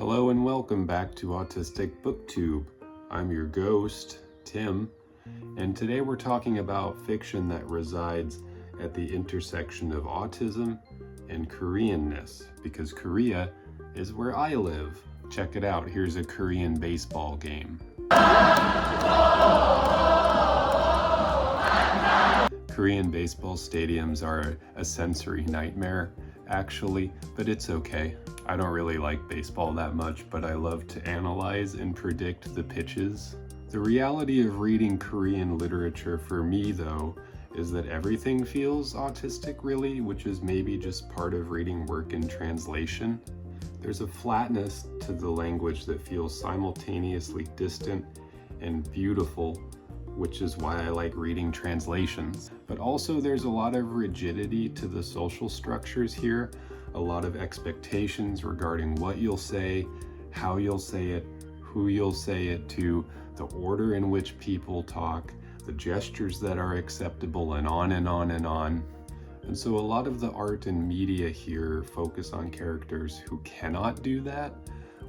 Hello and welcome back to Autistic BookTube. I'm your ghost, Tim, and today we're talking about fiction that resides at the intersection of autism and Koreanness, because Korea is where I live. Check it out, here's a Korean baseball game. Korean baseball stadiums are a sensory nightmare, actually, but it's okay. I don't really like baseball that much, but I love to analyze and predict the pitches. The reality of reading Korean literature for me, though, is that everything feels autistic, really, which is maybe just part of reading work in translation. There's a flatness to the language that feels simultaneously distant and beautiful, which is why I like reading translations. But also there's a lot of rigidity to the social structures here, a lot of expectations regarding what you'll say, how you'll say it, who you'll say it to, the order in which people talk, the gestures that are acceptable, and on and on and on. And so a lot of the art and media here focus on characters who cannot do that,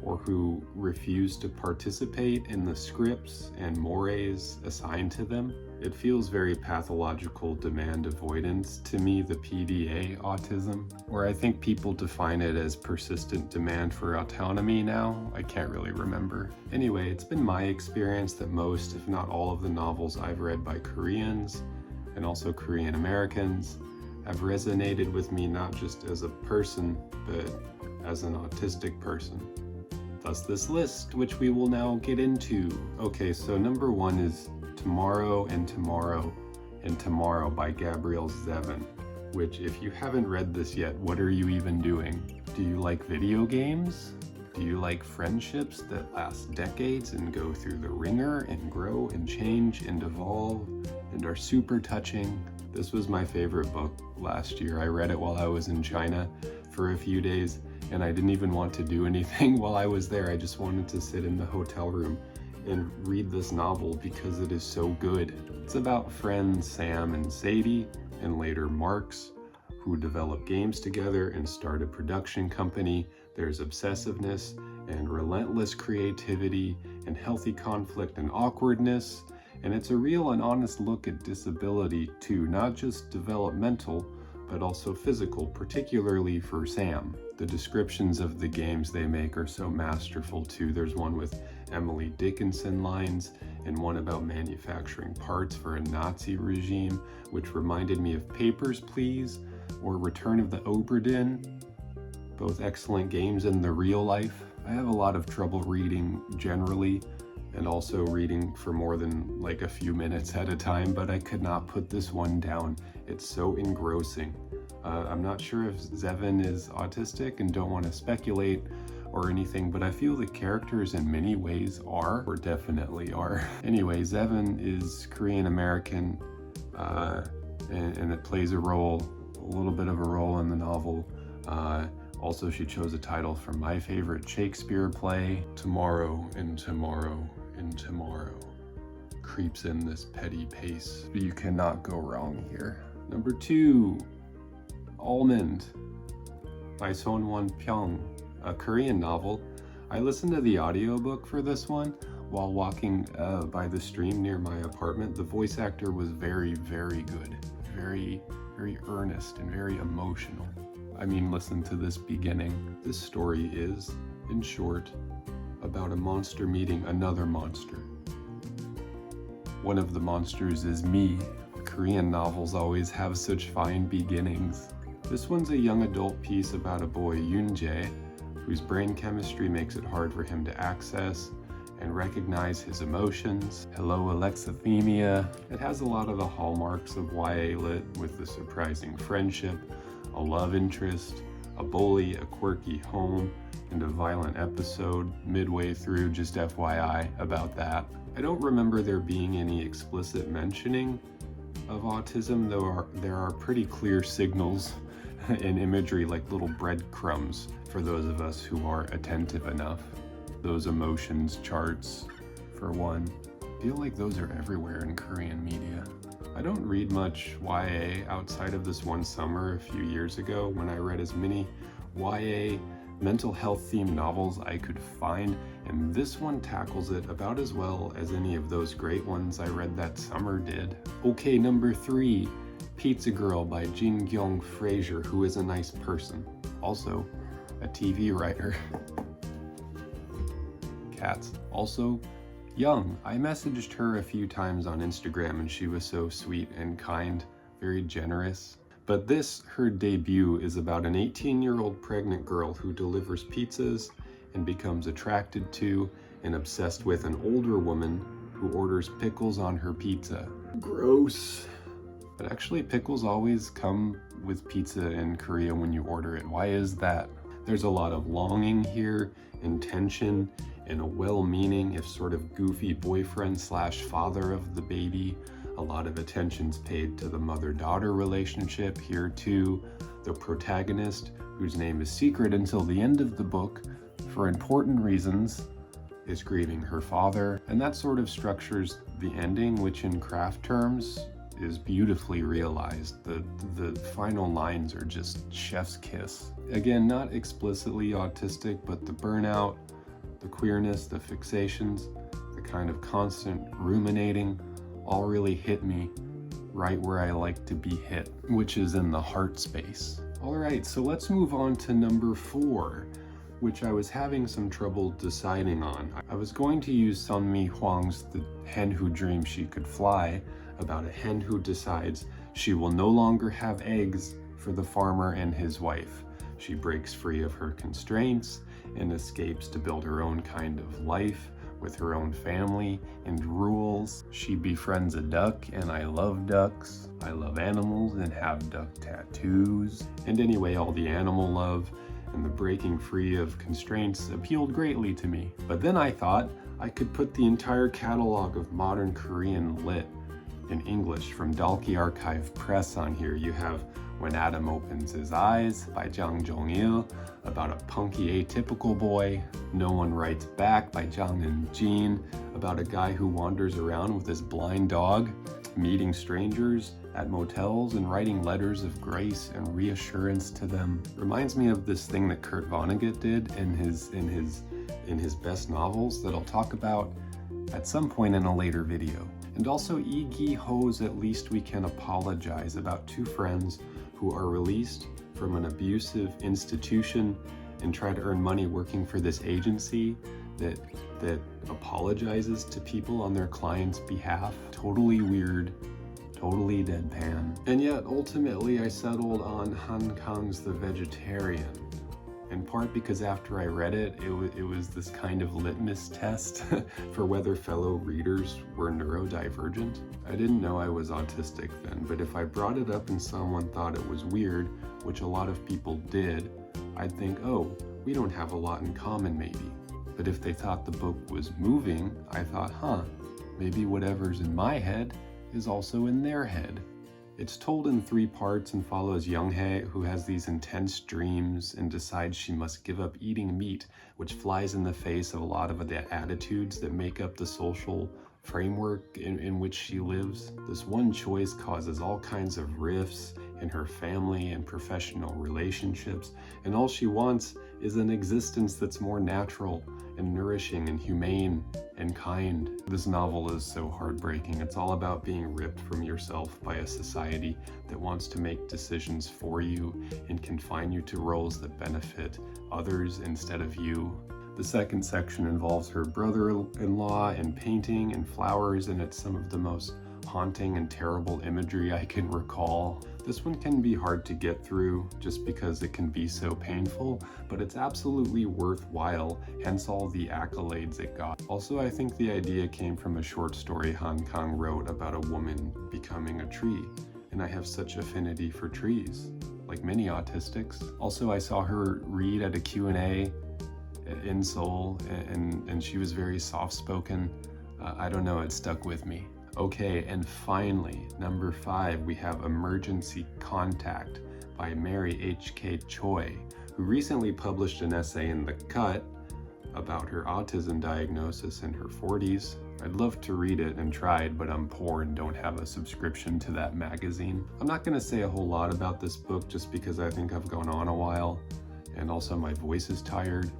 or who refuse to participate in the scripts and mores assigned to them. It feels very pathological demand avoidance to me, the PDA autism, or I think people define it as persistent demand for autonomy now. I can't really remember. Anyway, it's been my experience that most, if not all, of the novels I've read by Koreans, and also Korean Americans, have resonated with me not just as a person, but as an autistic person. Thus this list, which we will now get into. Okay, so number one is Tomorrow and Tomorrow and Tomorrow by Gabrielle Zevin, which if you haven't read this yet, what are you even doing? Do you like video games? Do you like friendships that last decades and go through the ringer and grow and change and evolve and are super touching? This was my favorite book last year. I read it while I was in China for a few days, and I didn't even want to do anything while I was there. I just wanted to sit in the hotel room and read this novel because it is so good. It's about friends Sam and Sadie, and later Marks, who develop games together and start a production company. There's obsessiveness and relentless creativity and healthy conflict and awkwardness. And it's a real and honest look at disability too, not just developmental, but also physical, particularly for Sam. The descriptions of the games they make are so masterful too. There's one with Emily Dickinson lines and one about manufacturing parts for a Nazi regime, which reminded me of Papers, Please, or Return of the Obra Dinn, both excellent games in the real life. I have a lot of trouble reading generally, and also reading for more than like a few minutes at a time, but I could not put this one down. It's so engrossing. I'm not sure if Zevin is autistic and don't want to speculate or anything, but I feel the characters in many ways are, or definitely are. Anyway, Zevin is Korean American, and it plays a little bit of a role in the novel. Also, she chose a title from my favorite Shakespeare play, Tomorrow and Tomorrow and Tomorrow. Creeps in this petty pace. You cannot go wrong here. Number two, Almond by Sohn Won-Pyoung, a Korean novel. I listened to the audiobook for this one while walking by the stream near my apartment. The voice actor was very, very good. Very, very earnest and very emotional. I mean, listen to this beginning. This story is, in short, about a monster meeting another monster. One of the monsters is me. Korean novels always have such fine beginnings. This one's a young adult piece about a boy, Eun-Jin, whose brain chemistry makes it hard for him to access and recognize his emotions. Hello, alexithymia. It has a lot of the hallmarks of YA lit, with the surprising friendship, a love interest, a bully, a quirky home, and a violent episode midway through, just FYI about that. I don't remember there being any explicit mentioning of autism, though there are pretty clear signals and imagery, like little breadcrumbs for those of us who are attentive enough. Those emotions charts, for one. I feel like those are everywhere in Korean media. I don't read much YA outside of this one summer a few years ago when I read as many YA mental health themed novels I could find, and this one tackles it about as well as any of those great ones I read that summer did. Okay, number 3, Pizza Girl by Jung-Il Frazier, who is a nice person. Also, a TV writer. Cats. Also, Young. I messaged her a few times on Instagram and she was so sweet and kind, very generous. But this, her debut, is about an 18-year-old pregnant girl who delivers pizzas and becomes attracted to and obsessed with an older woman who orders pickles on her pizza. Gross. But actually, pickles always come with pizza in Korea when you order it. Why is that? There's a lot of longing here and tension, and a well-meaning, if sort of goofy boyfriend slash father of the baby. A lot of attention's paid to the mother-daughter relationship here too. The protagonist, whose name is secret until the end of the book, for important reasons, is grieving her father. And that sort of structures the ending, which in craft terms is beautifully realized. The final lines are just chef's kiss. Again, not explicitly autistic, but the burnout, the queerness, the fixations, the kind of constant ruminating, all really hit me right where I like to be hit, which is in the heart space. All right, so let's move on to number 4, which I was having some trouble deciding on. I was going to use Sun Mi Hwang's The Hen Who Dreamed She Could Fly, about a hen who decides she will no longer have eggs for the farmer and his wife. She breaks free of her constraints and escapes to build her own kind of life with her own family and rules. She befriends a duck, and I love ducks. I love animals and have duck tattoos. And anyway, all the animal love and the breaking free of constraints appealed greatly to me. But then I thought I could put the entire catalog of modern Korean lit in English from Dalkey Archive Press on here. You have When Adam Opens His Eyes by Jung-Il, about a punky atypical boy. No One Writes Back by Eun-Jin, about a guy who wanders around with his blind dog, meeting strangers at motels and writing letters of grace and reassurance to them. Reminds me of this thing that Kurt Vonnegut did in his best novels that I'll talk about at some point in a later video. And also Lee Gi-ho's At Least We Can Apologize, about 2 friends who are released from an abusive institution and try to earn money working for this agency that apologizes to people on their clients' behalf. Totally weird, totally deadpan. And yet ultimately I settled on Han Kang's The Vegetarian, in part because after I read it, it was this kind of litmus test for whether fellow readers were neurodivergent. I didn't know I was autistic then, but if I brought it up and someone thought it was weird, which a lot of people did, I'd think, oh, we don't have a lot in common maybe. But if they thought the book was moving, I thought, maybe whatever's in my head is also in their head. It's told in 3 parts and follows Young-hae, who has these intense dreams and decides she must give up eating meat, which flies in the face of a lot of the attitudes that make up the social framework in which she lives. This one choice causes all kinds of rifts in her family and professional relationships, and all she wants is an existence that's more natural and nourishing and humane and kind. This novel is so heartbreaking. It's all about being ripped from yourself by a society that wants to make decisions for you and confine you to roles that benefit others instead of you. The second section involves her brother-in-law and painting and flowers, and it's some of the most haunting and terrible imagery I can recall. This one can be hard to get through just because it can be so painful, but it's absolutely worthwhile, hence all the accolades it got. Also, I think the idea came from a short story Han Kang wrote about a woman becoming a tree, and I have such affinity for trees, like many autistics. Also, I saw her read at a Q&A in Seoul, and she was very soft-spoken. I don't know, it stuck with me. Okay, and finally, number 5, we have Emergency Contact by Mary H.K. Choi, who recently published an essay in The Cut about her autism diagnosis in her 40s. I'd love to read it and tried, but I'm poor and don't have a subscription to that magazine. I'm not going to say a whole lot about this book just because I think I've gone on a while and also my voice is tired.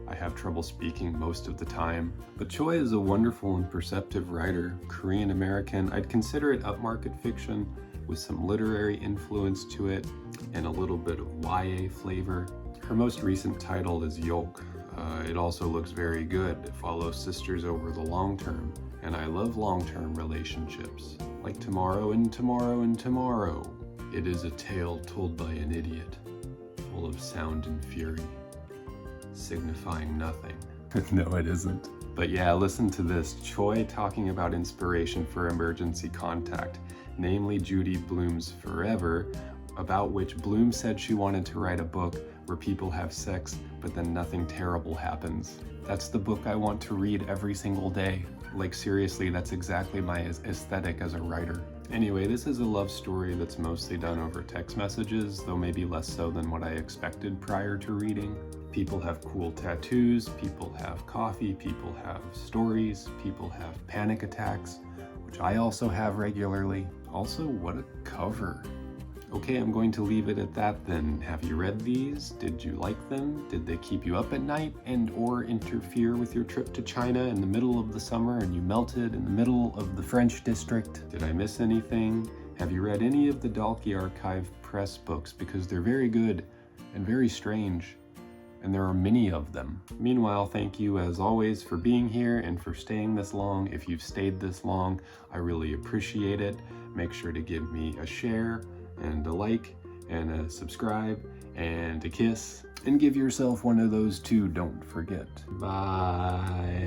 I have trouble speaking most of the time. But Choi is a wonderful and perceptive writer, Korean American. I'd consider it upmarket fiction with some literary influence to it and a little bit of YA flavor. Her most recent title is Yolk. It also looks very good. It follows sisters over the long term, and I love long-term relationships, like tomorrow and tomorrow and tomorrow. It is a tale told by an idiot, full of sound and fury, signifying nothing. No, it isn't. But yeah, listen to this. Choi talking about inspiration for Emergency Contact, namely Judy Blume's Forever, about which Blume said she wanted to write a book where people have sex, but then nothing terrible happens. That's the book I want to read every single day. Like seriously, that's exactly my aesthetic as a writer. Anyway, this is a love story that's mostly done over text messages, though maybe less so than what I expected prior to reading. People have cool tattoos, people have coffee, people have stories, people have panic attacks, which I also have regularly. Also, what a cover. Okay, I'm going to leave it at that then. Have you read these? Did you like them? Did they keep you up at night and or interfere with your trip to China in the middle of the summer and you melted in the middle of the French district? Did I miss anything? Have you read any of the Dalkey Archive press books? Because they're very good and very strange, and there are many of them. Meanwhile, thank you as always for being here and for staying this long. If you've stayed this long, I really appreciate it. Make sure to give me a share and a like and a subscribe and a kiss, and give yourself one of those too, don't forget. Bye.